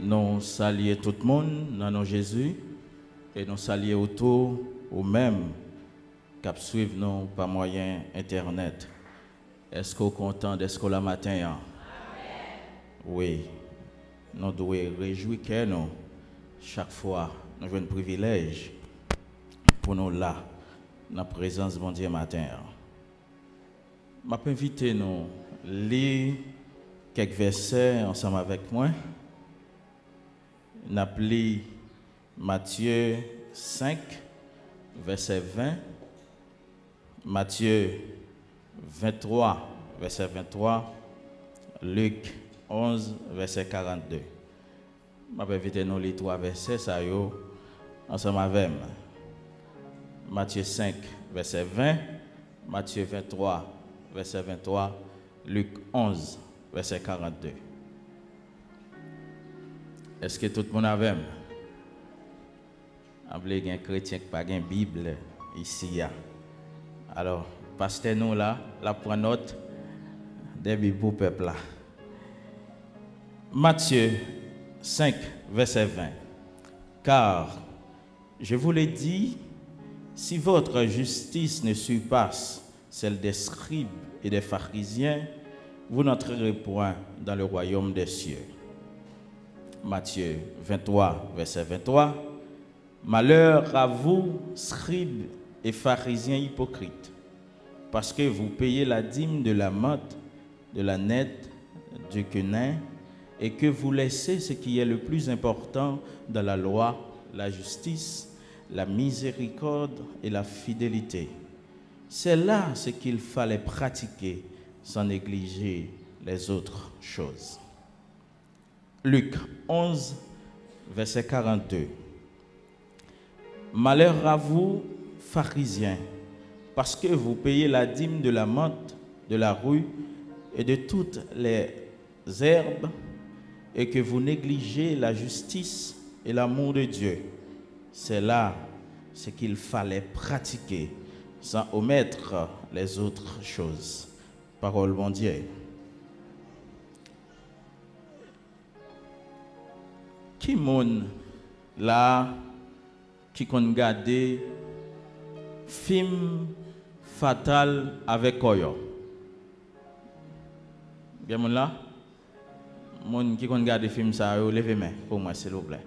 Nous saluons tout le monde dans nos Jésus et nous saluons autour ou même qui suivent nous par moyen internet. Est-ce que vous êtes content d'être là matin? Amen. Oui, nous devons réjouir que nous, chaque fois, nous avons un privilège pour nous là, dans la présence de mon Dieu matin. Je vais inviter nous à lire quelques versets ensemble avec moi. Nous appelons Matthieu 5, verset 20, Matthieu 23, verset 23, Luc 11, verset 42. Je vais inviter nous les trois versets ça ensemble avec moi. Matthieu 5, verset 20, Matthieu 23, verset 23, Luc 11, verset 42. Est-ce que tout le monde a même? Il y a un chrétien qui n'a pas de Bible ici. Alors, pasteur nous là, la prend note des Bibles pour le peuple là. Matthieu 5, verset 20. Car, je vous l'ai dit, si votre justice ne surpasse celle des scribes et des pharisiens, vous n'entrerez point dans le royaume des cieux. Matthieu 23, verset 23. Malheur à vous, scribes et pharisiens hypocrites, parce que vous payez la dîme de la menthe, de la nette, du quenin, et que vous laissez ce qui est le plus important dans la loi, la justice, la miséricorde et la fidélité. C'est là ce qu'il fallait pratiquer sans négliger les autres choses. Luc 11, verset 42. Malheur à vous, pharisiens, parce que vous payez la dîme de la menthe, de la rue et de toutes les herbes, et que vous négligez la justice et l'amour de Dieu. C'est là ce qu'il fallait pratiquer sans omettre les autres choses. Parole bon Dieu. Qui moun là qui kon gade film fatal avec Koyo? Gen moun là? Moun qui kon gade film ça yo levez main pour moi s'il vous plaît.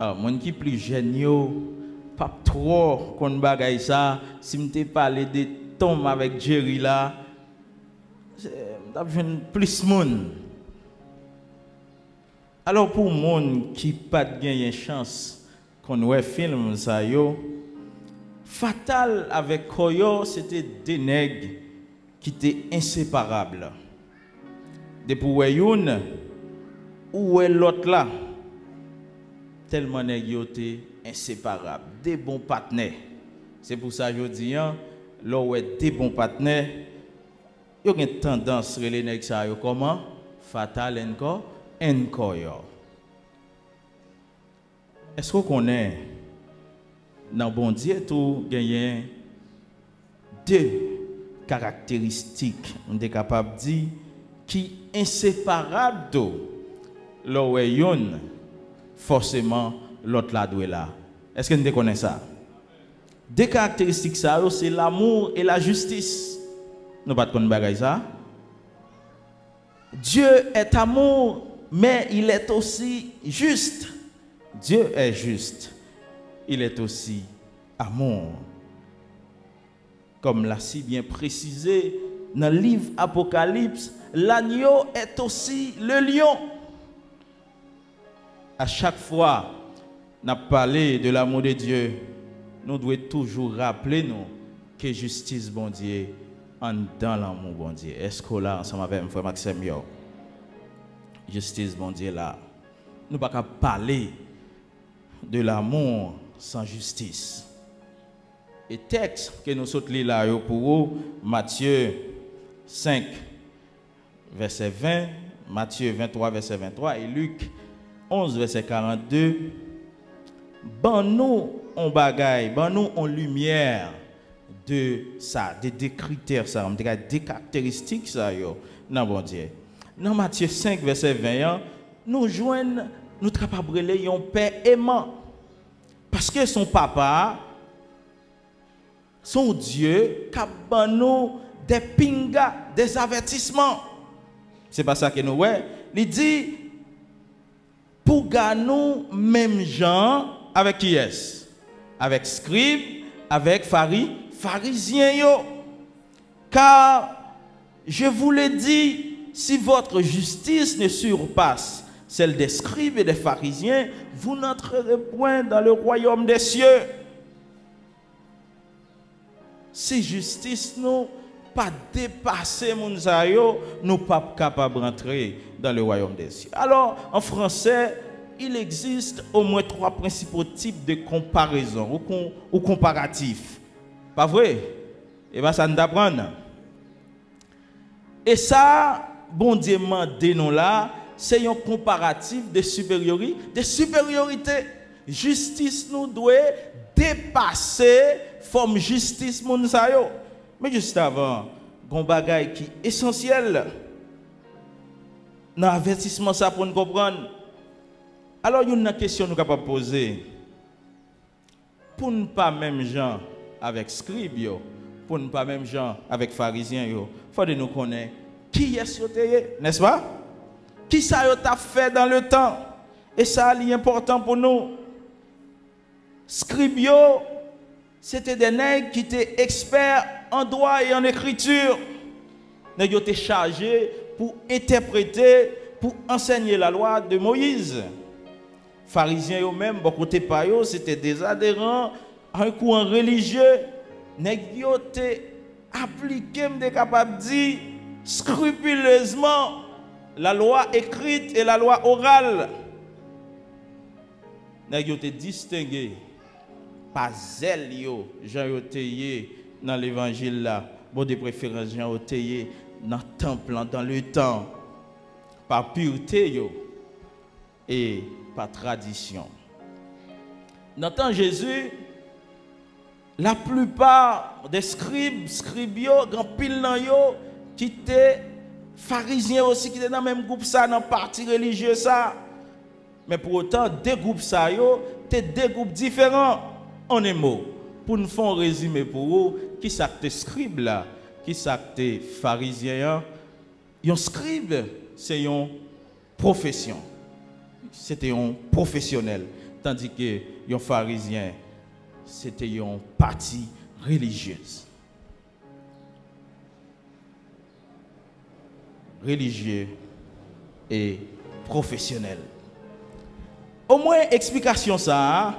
Ah, moun qui plus jeune yo pas trop kon bagay ça, si m'te parler de Tom avec Jerry là, m'ta besoin plus moun. Alors pour moun qui pas gagné chance qu'on voit film ça yo, fatal avec Koyo, c'était des nègres qui étaient inséparables. Depuis une ou l'autre là, tellement nègres étaient inséparables, des bons partenaires. C'est pour ça que je dis, là où des bons partenaires, il y a une tendance à les nègres ça yo comment fatal encore. Est-ce qu'on connaît dans bon Dieu tout gagner deux caractéristiques, on est capable de dire qui inséparables de l'oreillon forcément l'autre là doit là. Est-ce que vous connaissez ça? Deux caractéristiques ça c'est l'amour et la justice. Nous pas connaître bagay ça. Dieu est amour mais il est aussi juste. Dieu est juste. Il est aussi amour. Comme l'a si bien précisé dans le livre Apocalypse, l'agneau est aussi le lion. À chaque fois qu'on a parlé de l'amour de Dieu, nous devons toujours rappeler nous que justice bon Dieu en dans l'amour bon Dieu. Est-ce que là ensemble avec M. Frère Maxime yo? Justice bon Dieu là. Nous ne pouvons pas parler de l'amour sans justice. Et texte que nous sommes là pour vous, Matthieu 5, verset 20, Matthieu 23, verset 23 et Luc 11, verset 42. Ban nous en bagaille, ban nous en lumière de ça, des critères, ça, des caractéristiques, ça, yo, non, bon Dieu. dans Matthieu 5, verset 20, nous joignons, nous sommes capables de relayer un père aimant. Parce que son papa, son Dieu, a nous des pingas, des avertissements. C'est pas ça que nous voyons. Il dit, pour gagner même gens, avec qui est-ce? Avec scribes, avec pharisiens. Car, je vous l'ai dit, si votre justice ne surpasse celle des scribes et des pharisiens, vous n'entrerez point dans le royaume des cieux. Si justice nous pas dépasser Mounzayo, nous pas capables d'entrer dans le royaume des cieux. Alors, en français, il existe au moins 3 principaux types de comparaison ou comparatifs. Pas vrai? Et bien, ça nous apprend. Et ça, bon Dieu m'a dit nous là, c'est un comparatif de supériorité. Justice nous doit dépasser forme justice Mounzayo. Mais juste avant, un bagage qui est essentiel dans l'avertissement ça pour nous comprendre. Alors, il y a une question que nous pouvons poser. Pour ne pas même gens avec scribes, pour ne pas même gens avec pharisiens, il faut que nous connaissions qui est, n'est-ce pas? Qui ça a fait dans le temps? Et ça est important pour nous. Scribes, c'était des nègres qui étaient experts en droit et en écriture. Ils étaient chargés pour interpréter, pour enseigner la loi de Moïse. Pharisiens eux-mêmes, beaucoup de païens, c'était des adhérents à un courant religieux. Ils étaient appliqués, des capables de dire scrupuleusement la loi écrite et la loi orale. Ils étaient distingués par zèle, Jean Yoteye dans l'évangile là, bon de préférence Jean Yoteye dans le temple, dans le temps, par pureté et par tradition. Dans le temps de Jésus, la plupart des scribes, grand pile dans yo, qui étaient pharisiens aussi, qui étaient dans le même groupe ça, dans le parti religieux ça. Mais pour autant, deux groupes ça yo, étaient deux groupes différents. En un mot, pour nous faire un résumé pour vous, qui s'acte scribe là, qui s'acte pharisien, un scribe, c'est une profession. C'était un professionnel. Tandis que un pharisien, c'était une partie religieuse. Religieux et professionnel. Au moins, explication ça,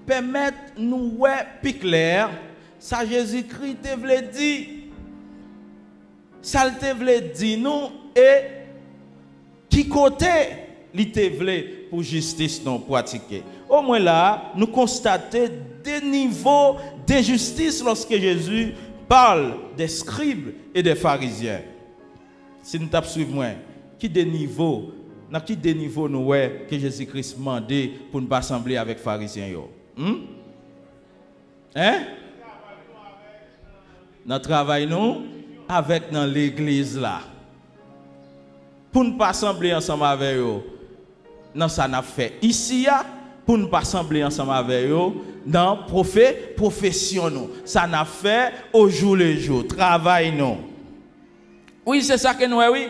permettre nous ouais plus clair, ça Jésus-Christ te voulait dire. Ça te voulait dire nous et qui côté il te voulait pour justice non pratiquer. Au moins là, nous constatons des niveaux d'injustice lorsque Jésus parle des scribes et des pharisiens. Si nous suivons moi, qui des niveaux, dans qui des niveaux nous ouais que Jésus-Christ demandait pour ne pas assembler avec les pharisiens yo. Hein? Nous travaillons avec dans l'église là. Pour ne pas assembler ensemble avec eux. Non, ça n'a fait ici pour ne pas assembler ensemble avec eux dans profession nous. Ça n'a fait au jour le jour, travail nous. Oui, c'est ça que nous oui.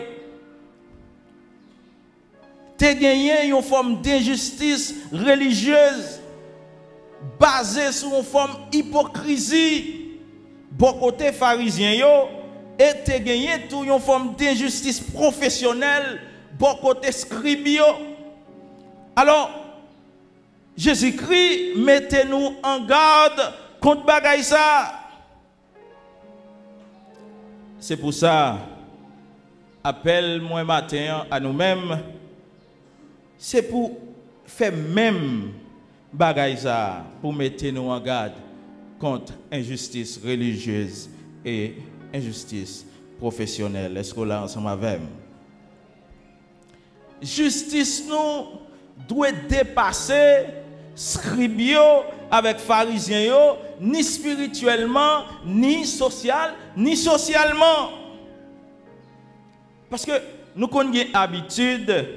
Tu as gagné une forme d'injustice religieuse basée sur une forme d'hypocrisie. Bon côté pharisien yo, et tu as gagné toute une forme d'injustice professionnelle, bon côté scribe. Alors, Jésus-Christ, mettez-nous en garde contre bagaille ça. C'est pour ça, appelle-moi matin à nous-mêmes, c'est pour faire même bagaille ça, pour mettre nous en garde contre injustice religieuse et injustice professionnelle. Est-ce que là ensemble avec moi? Justice nous doit dépasser scribio avec pharisiens ni spirituellement, ni social, ni socialement. Parce que nous avons habitude,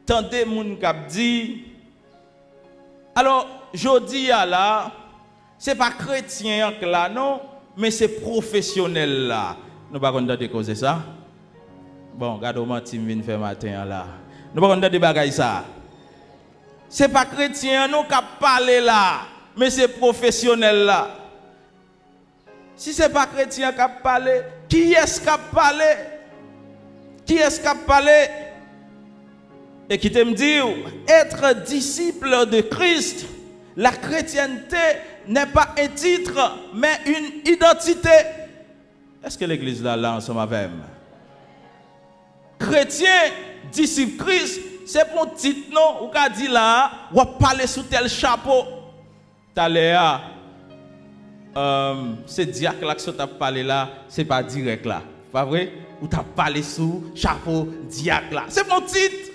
tendez moun kap dit, alors, je dis là, ce n'est pas chrétien là, non, mais c'est professionnel là. Nous ne pouvons pas causer ça. Bon, regardez comment tu viens faire matin là. Nous ne pouvons pas déballer ça. Ce n'est pas chrétien non qui parle là, mais c'est professionnel là. Si ce n'est pas chrétien qui parle, qui est-ce qui parle? Qui est-ce qui parle? Et qui te me dit, être disciple de Christ, la chrétienté n'est pas un titre, mais une identité. Est-ce que l'église là ensemble avec moi? Chrétien, disciple Christ, c'est pour un titre non, ou qu'a dit là, ou parler sous tel chapeau. Taléa, c'est diacre là que tu as parlé là, c'est pas direct là. Pas vrai? Ou tu as parlé sous chapeau diacre là. C'est mon titre.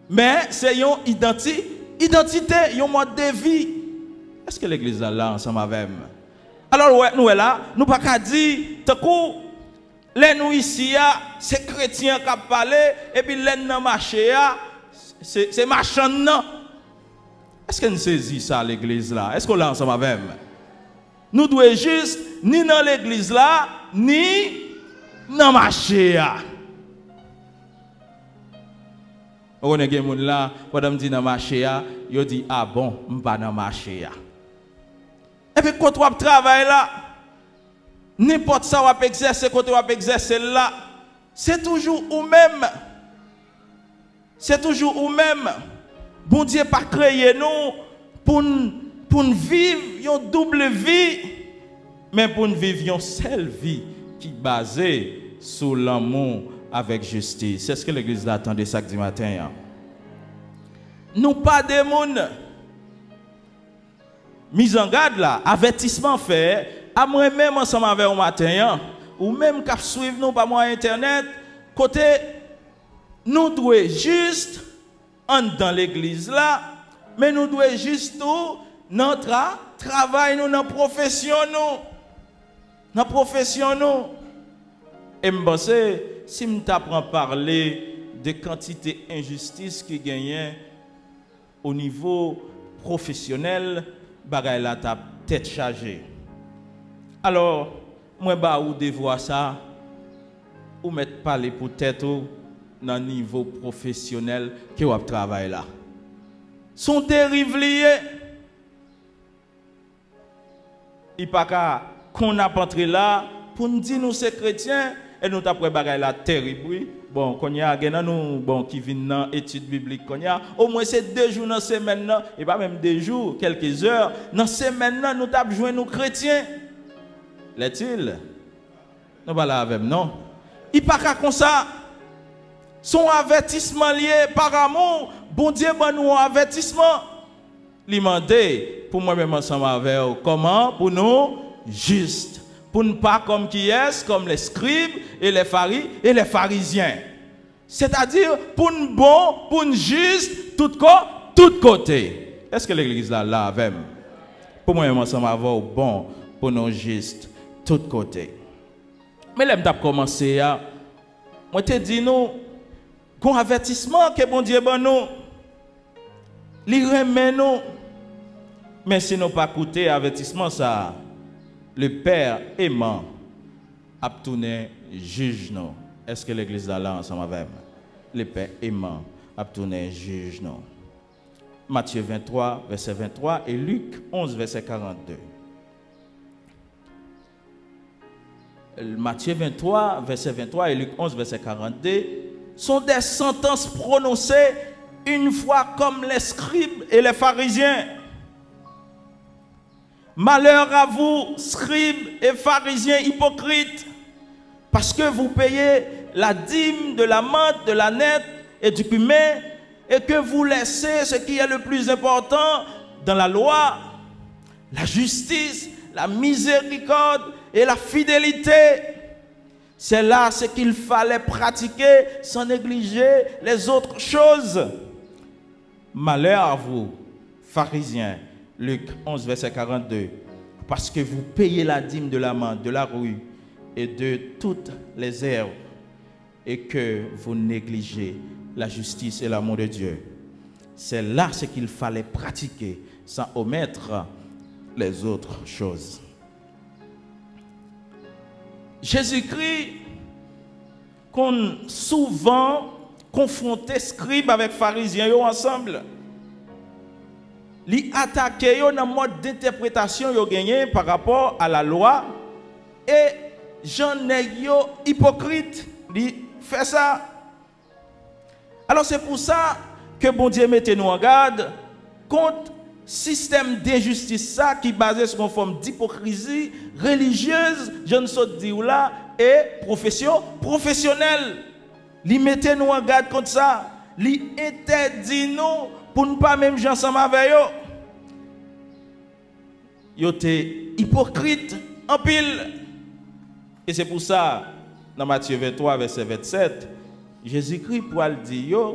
Mais c'est une identité, un mode de vie. Est-ce que l'église là ensemble avec moi? Alors ouais, nous là, nous pas qu'à dire, tant coup, les nous ici, c'est chrétien qui parlent, et puis les nous marché, c'est marchand non. Est-ce que nous saisissons ça l'église là? Est-ce qu'on l'a ensemble avec moi? Nous devons juste, ni dans l'église là, ni dans le marché. On a des gens là, quand on dit dans le marché, ils disent ah bon, je ne suis pas dans le marché. Et puis quand on travaille là, n'importe ça on peut exercer, quand on peut exercer là, c'est toujours ou même. C'est toujours ou même. Bon Dieu pas créé nous pour vivre une double vie, mais pour vivre une seule vie qui est basée sur l'amour avec justice. C'est ce que l'église attendait ça du matin. Nous pas des monde. Mise en garde là, avertissement fait, à moi-même ensemble avec au matin, ou même qu'à suivre nous par moi internet, côté nous devons juste entrer dans l'église là, mais nous devons juste tout notre travail, nous, notre profession nous. Notre profession nous. Et je pense, si je t'apprends à parler de quantité d'injustice qui gagne au niveau professionnel, bagay la ta tête chargée. Alors, moi, ou de voir ça, ou mettre parler pour tête dans le niveau professionnel que vous travaillez là. Sont dérivés. Il n'y a pas qu'on a entré là pour nous dire nous c'est chrétiens et nous t'après bagay la terrible. Bon, qu'on y a nous bon qui viennent dans études bibliques qu'on y a au moins c'est 2 jours dans la semaine et pas même 2 jours, quelques heures dans la semaine nous t'avons joint nous chrétiens. L'est-il? Nous pas là avec non. Il pas comme ça. Son avertissement lié par amour, bon Dieu bon nous un avertissement. Lui demander pour moi-même ensemble avec vous, comment pour nous juste. Pour ne pas comme qui est, comme les scribes et les pharisiens. C'est-à-dire pour nous bon, pour nous juste, tout côté. Est-ce que l'église là avec moi? Pour moi, ensemble avec vous, bon, pour nous juste, tout côté. Mais là, je vais commencer à. Moi, je te dis, nous, qu'on avertissement que bon Dieu bon nous. Li remet nous. Mais si nous pas écouter avertissement ça, le Père aimant a tourné juge nous. Est-ce que l'église là ensemble avec moi? Le Père aimant a tourné juge nous. Matthieu 23 verset 23 et Luc 11 verset 42. Matthieu 23 verset 23 et Luc 11 verset 42 sont des sentences prononcées une fois comme les scribes et les pharisiens. Malheur à vous, scribes et pharisiens hypocrites, parce que vous payez la dîme de la menthe, de la nette et du cumin, et que vous laissez ce qui est le plus important dans la loi, la justice, la miséricorde et la fidélité. C'est là ce qu'il fallait pratiquer sans négliger les autres choses. Malheur à vous, pharisiens. Luc 11, verset 42. Parce que vous payez la dîme de la menthe, de la rue et de toutes les herbes, et que vous négligez la justice et l'amour de Dieu. C'est là ce qu'il fallait pratiquer sans omettre les autres choses. Jésus-Christ, qu'on souvent confronté scribes avec pharisiens ensemble, li attaqué yo dans mode d'interprétation yo gagné par rapport à la loi et j'en ai yo hypocrite li fait ça. Alors c'est pour ça que bon Dieu mettez nous en garde contre système d'injustice ça qui basé sur une forme d'hypocrisie religieuse, je ne sais dire là, et professionnelle. Li mettez nous en garde contre ça. Li interdit nous pour ne pas même gens ensemble avec eux. Yo te hypocrite en pile. Et c'est pour ça, dans Matthieu 23, verset 27, Jésus-Christ pour le dire,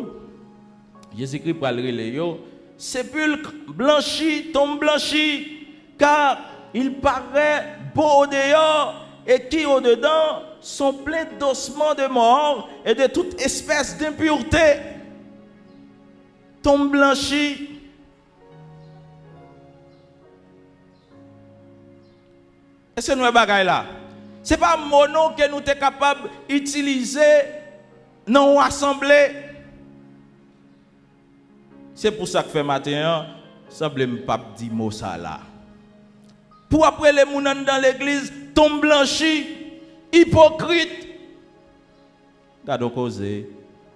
Jésus-Christ pour le dire, sépulcre blanchi, tombe blanchi, car il paraît beau au dehors et qui au dedans sont pleins d'ossements de mort et de toute espèce d'impureté. Tombe blanchi. Est-ce que nous avons là? Ce n'est pas mono que nous sommes capables d'utiliser dans l'assemblée. C'est pour ça que fait matin, semble me pas dire mot ça là. Pour après les gens dans l'église, tombe blanchi, hypocrite. Gardons causer.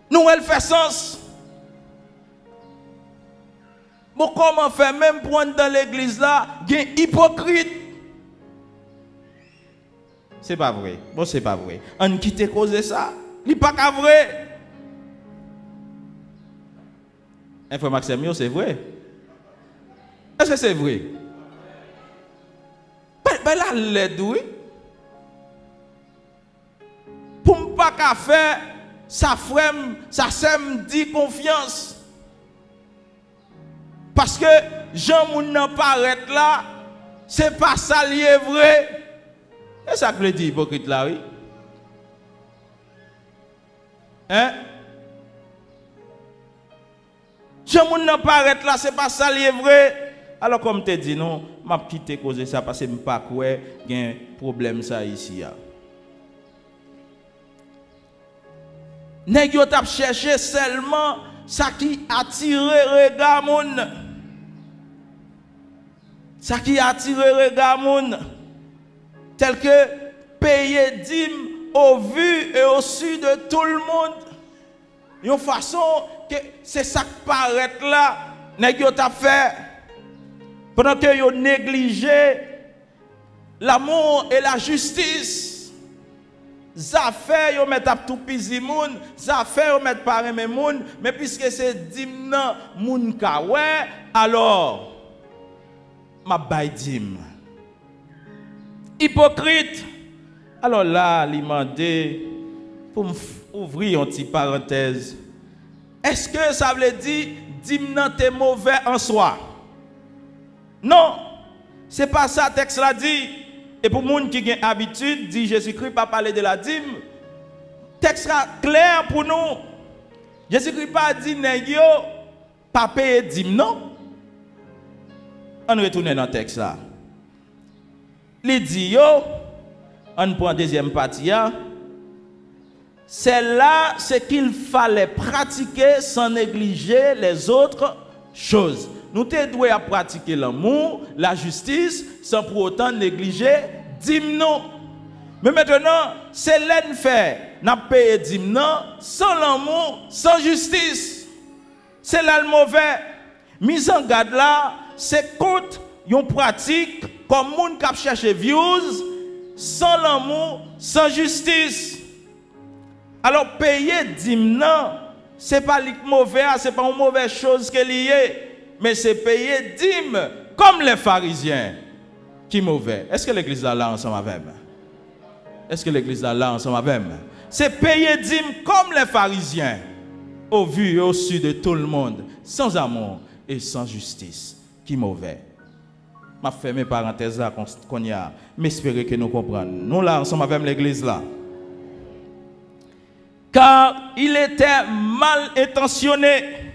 Nous, elle fait sens. Bon, comment faire même pour entrer dans l'église là, il y a hypocrite. C'est pas vrai. Bon, c'est pas vrai. On quitte causer ça. Il n'est pas vrai. Information, c'est vrai. Est-ce que c'est vrai? Ben là, l'aide, oui. Pour ne pas faire, ça me dit confiance. Parce que Jean Moun paraît là, c'est pas ça lié vrai. Et ça que le dit hypocrite là, oui. Hein? Jean Moun paraît là, c'est pas ça lié vrai. Alors comme tu dis non, m'a quitté cause ça parce que je pas quoi il y a un problème ça ici. Nèg yo t'a cherché seulement ça qui attire regard moun. Ça qui attire regard moun tel que payer dîme au vu et au su de tout le monde. Une façon que c'est ça qui paraît là, nèg yo t'a fait pendant que vous négligez l'amour et la justice. Ça fait vous mettre tout pisi moun, ça fait vous mettre paré mes moun, mais puisque c'est dim moun ka ouais, alors ma bay dim. Hypocrite. Alors là, il m'a demandé pour ouvrir une petite parenthèse. Est-ce que ça veut dire dim t'es mauvais en soi? Non, ce n'est pas ça le texte l'a dit. Et pour les gens qui ont l'habitude, dit Jésus-Christ pas parler de la dîme. Le texte est clair pour nous. Jésus-Christ pas dit nèg pas payer dîme, non. On retourne dans le texte là. Il dit on prend la deuxième partie. C'est là ce qu'il fallait pratiquer sans négliger les autres choses. Nous devons pratiquer l'amour, la justice, sans pour autant négliger dîme. Mais maintenant, c'est l'enfer. N'a payé dîme sans l'amour, sans justice. C'est là le mauvais. Mise en garde là, c'est contre une pratique comme moun qui cherche views, sans l'amour, sans justice. Alors payer dîme c'est pas le mauvais, c'est pas une mauvaise chose qui est liée. Mais c'est payer dîme comme les pharisiens qui sont mauvais. Est-ce que l'église est là ensemble avec moi? Est-ce que l'église est là ensemble avec moi? C'est payer dîme comme les pharisiens, au vu et au su de tout le monde, sans amour et sans justice, qui est mauvais. Je vais fermer parenthèse là qu'on y a, mais j'espère que nous comprenons. Nous là ensemble avec l'église là. car il était mal intentionné.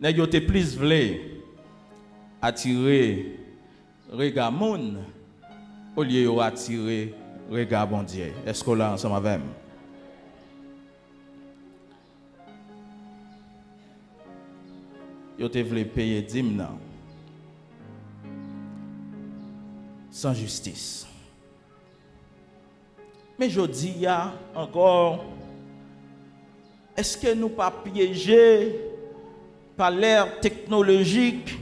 Nèg yo te plus vle attirer regard moun au lieu de attirer regard bon Dieu. Est-ce qu'on l'a ensemble avec moi? Yo te vle payer dîme nan sans justice. Mais je dis y a encore, est-ce que nous pas piégés par l'ère technologique?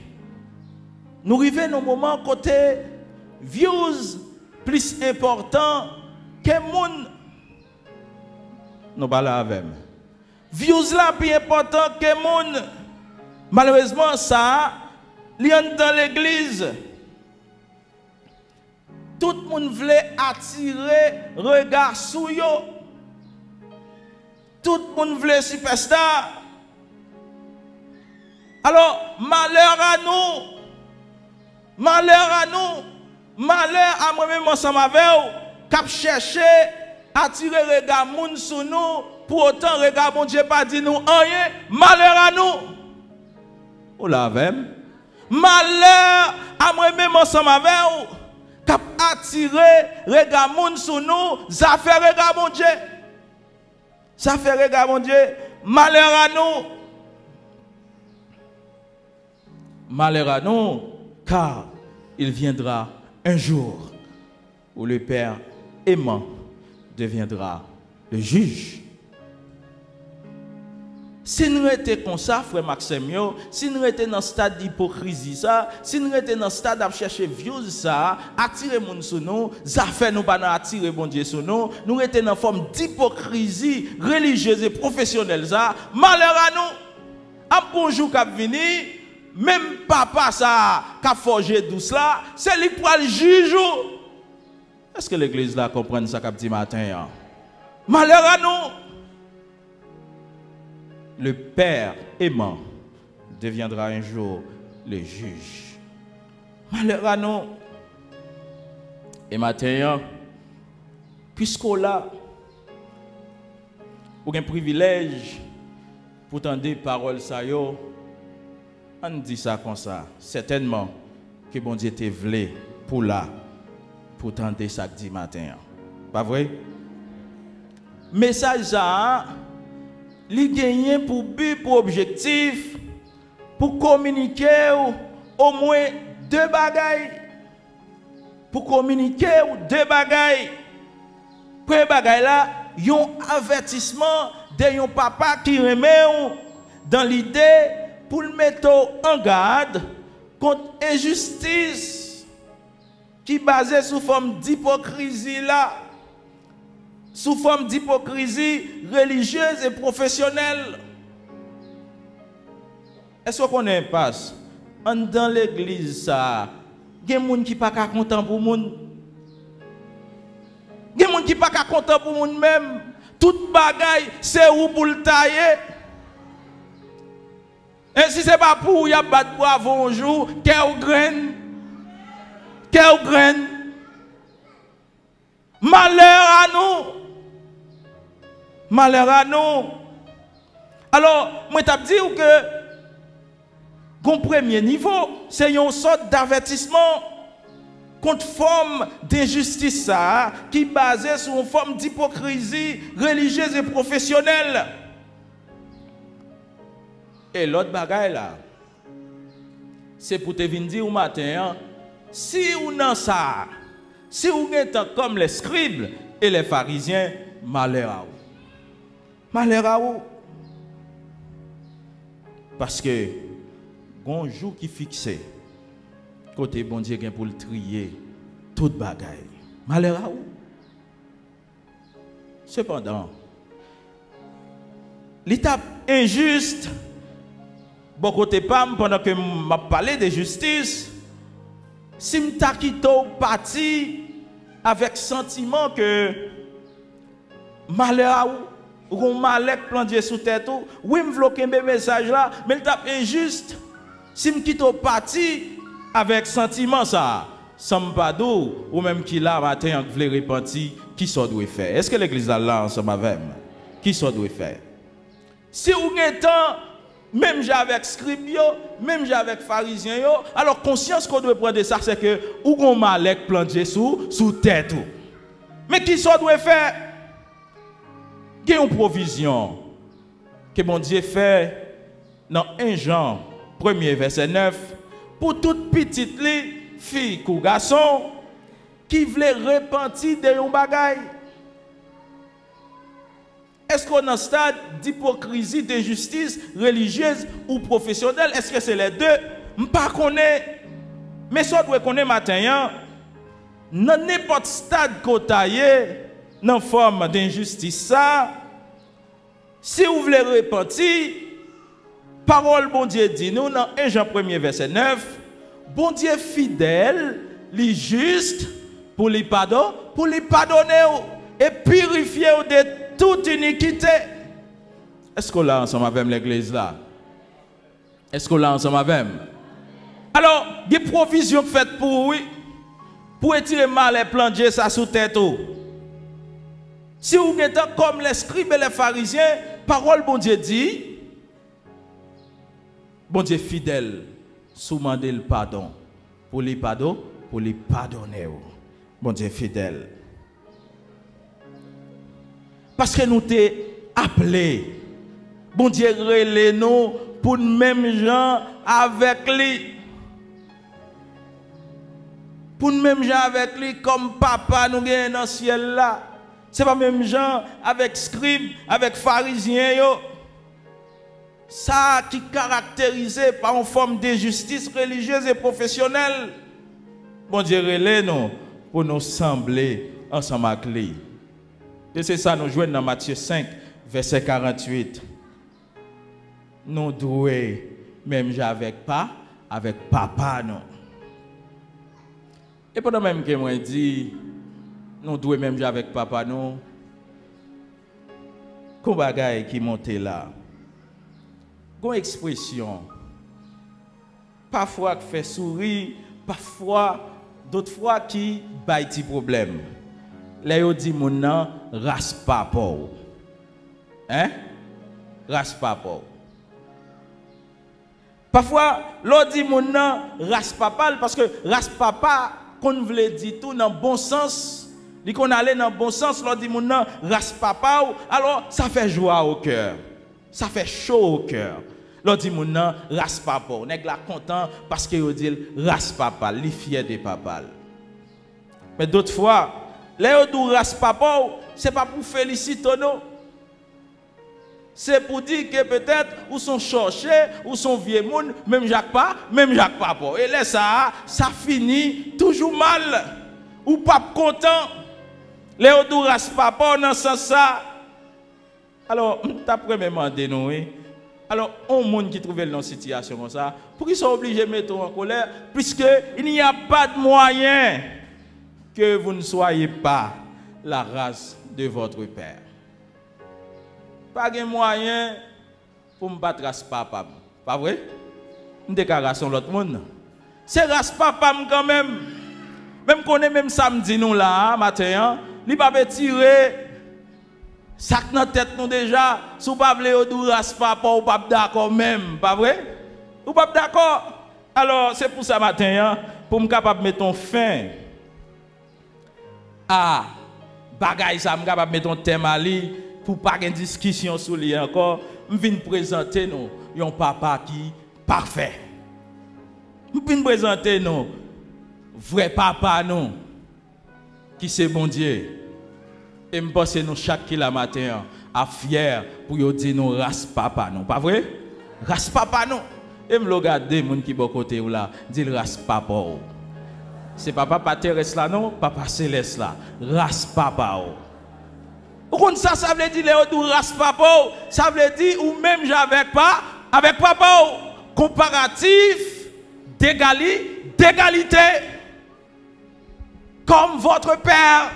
Nous arrivons dans un moment côté views plus important que moun. Nous parlons avec. Views là plus important que moun. Malheureusement ça, li dans l'église. Tout le monde voulait attirer regard sur yo. Tout le monde voulait superstar. Alors, malheur à nous. Malheur à nous. Malheur à moi-même ensemble avec vous. Cap chercher attirer regard moun sur nous. Pour autant, regard mon Dieu pas dit nous rien. Malheur à nous. Ou la même. Malheur à moi-même ensemble avec vous. Cap attirer regard moun sur nous, ça fait regard mon Dieu. Ça fait regard mon Dieu. Malheur à nous. Malheur à nous, car il viendra un jour où le Père aimant deviendra le juge. Si nous étions comme ça, frère Maxime, si nous étions dans le stade d'hypocrisie, si nous étions dans le stade de chercher views, attirer les gens sur nous, ça fait nous pas attirer bon Dieu sur nous, nous étions dans une forme d'hypocrisie religieuse et professionnelle. Malheur à nous, un bon jour qui venu, même papa qui a forgé douce là, c'est lui qui va le juger. Est-ce que l'église là comprend ça qu'a dit matin? Malheur à nous. Le Père aimant deviendra un jour le juge. Malheur à nous. Et maintenant, puisqu'on l'a, pour un privilège, pour entendre des paroles, on dit ça comme ça. Certainement que bon Dieu te voulu pour là, pour entendre ça dit matin. Pas vrai? Message ça. Li gagne pour but, pour objectif, pour communiquer au moins deux bagailles. Pour communiquer deux bagailles. Premier bagaille là, yon avertissement de yon papa qui remet dans l'idée pour le mettre en garde contre injustice qui basée sous forme d'hypocrisie là. Sous forme d'hypocrisie religieuse et professionnelle. Est-ce qu'on a un passe? Dans l'église, ça, il y a des gens qui ne sont pas contents pour moun. Il y a des gens qui ne sont pas contents pour moun même. Toute bagaille, c'est où pour le tailler. Et si ce n'est pas pour, il y a pas de bois avant un jour, quel grain. Quel grain. Malheur à nous. Malheur à nous. Alors, moi, je dis que, au premier niveau, c'est une sorte d'avertissement contre forme d'injustice qui est basée sur une forme d'hypocrisie religieuse et professionnelle. Et l'autre bagaille là, c'est pour te venir dire au matin, si vous n'avez ça, si vous êtes comme les scribes et les pharisiens, malheur à vous. Malheur à vous. Parce que, un jour qui fixé, côté bon Dieu pour le trier, toute bagaille. Malheur à vous. Cependant, l'étape injuste, bon côté pam, pendant que m'a parlé de justice, si m'ta quitto parti avec sentiment que malheur à vous, ou malheur plan Dieu sous tête, oui m'vloquer mes messages là, mais l'étape injuste, si m'quitto parti avec sentiment ça, sans m'padou, ou même qui là matin en vle repenti, qui ça doit faire? Est-ce que l'église est là ensemble avec moi? Qui ça doit faire? Si vous êtes même avec scribes, même avec pharisiens, alors conscience qu'on doit prendre de ça, c'est que ou on malek planté sous tête. Mais qui ça doit faire? Il y a une provision que mon Dieu fait dans 1 Jean 1er verset 9 pour toute petite fille ou garçon qui voulait repentir de yon bagay. Est-ce qu'on a un stade d'hypocrisie, de justice religieuse ou professionnelle? Est-ce que c'est les deux? Je ne sais pas. Mais ça doit connaître matin. Dans n'importe stade côté, dans forme d'injustice, si vous voulez repentir, parole bon Dieu dit nous dans 1 Jean 1er verset 9, bon Dieu fidèle, li juste pour les pardonner et purifier de toute iniquité. Est-ce qu'on l'a ensemble avec l'église là? Est-ce qu'on l'a ensemble avec? Alors, des provisions faites pour oui, pour étirer mal et plonger ça sous tête. Si vous êtes comme les scribes et les pharisiens, parole bon Dieu dit, bon Dieu fidèle, soumandez le pardon, pour les pardonner. Bon Dieu fidèle. Parce que nous t'es appelés. Bon Dieu relève nous pour nous mêmes gens avec lui. Pour nous mêmes gens avec lui comme papa nous gagne dans le ciel là. C'est pas même gens avec scribes, avec pharisiens yo. Ça qui caractérisé par une forme de justice religieuse et professionnelle. Bon Dieu relève nous pour nous sembler ensemble avec lui. Et c'est ça nous jouons dans Matthieu 5, verset 48. Nous devons même avec papa non. Et pendant même que moi dit nous devons même avec papa non. Qu'on bagaille qui monte là. Qu'on expression. Parfois qui fait sourire, parfois d'autres fois qui baille des problèmes. Là, yo dit mon nan raspa pou. Hein? Raspa pou. Parfois, l'on dit mon nan raspa pas parce que raspa pas qu'on voulait dire tout dans bon sens. Dit qu'on allait dans bon sens, l'on dit mon nan raspa pas. Alors, ça fait joie au cœur. Ça fait chaud au cœur. L'on dit mon nan raspa pas. Nèg la content parce que yo dit raspa pas, li fier de papa. Mais d'autres fois, les gens qui papa, ce n'est pas pour féliciter, non. C'est pour dire que peut-être ou sont cherchés, ou sont vieux monde, même Jacques Papa. Et là, ça finit toujours mal. Ou pas content. Les gens qui papa dans ce sens. Alors, tu as premièrement dénoué. Alors, un monde qui trouve dans une situation comme ça, pour qu'ils soient obligés de mettre en colère, puisqu'il n'y a pas de moyen que vous ne soyez pas la race de votre père. Pas de moyen pour me battre race papa. Pas vrai? Une déclaration de l'autre monde. C'est race papa quand même. Même qu'on est même samedi nous là, matin, il va pas tirer sac dans tête nous déjà. Si vous ne voulez pas race papa, ou pas d'accord même. Pas vrai? Ou pas d'accord? Alors c'est pour ça matin, pour me capable de mettre un fin. Ah, bagay ça, je suis capable de mettre un thème à lui pour pas une discussion sur lui encore. Je viens présenter nous un papa qui parfait. Je viens présenter nous vrai papa nous qui c'est bon Dieu. Et je pense que nous chaque matin à fier pour dire nous race papa nous, pas vrai? Race papa nous. Et me regarder les gens qui sont côté là, dire race papa. C'est papa terrestre là, non? Papa céleste là. Race papa. Ou ça veut dire les race papa. Ça veut dire ou même avec papa. Comparatif d'égalité. Comme votre père.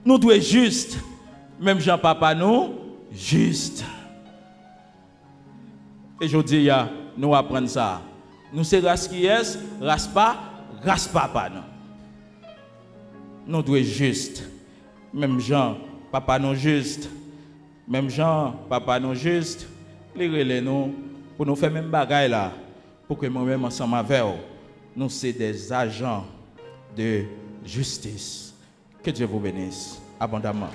Nous devons juste. Même Jean-Papa nous, juste. Et je dis, nous apprenons ça. Nous sommes race qui est, race papa non. Nous devons juste. même Jean, papa non juste, même Jean, papa non juste, les relais nous, pour nous faire même bagaille là, pour que moi-même ensemble avec vous, nous sommes des agents de justice. Que Dieu vous bénisse abondamment.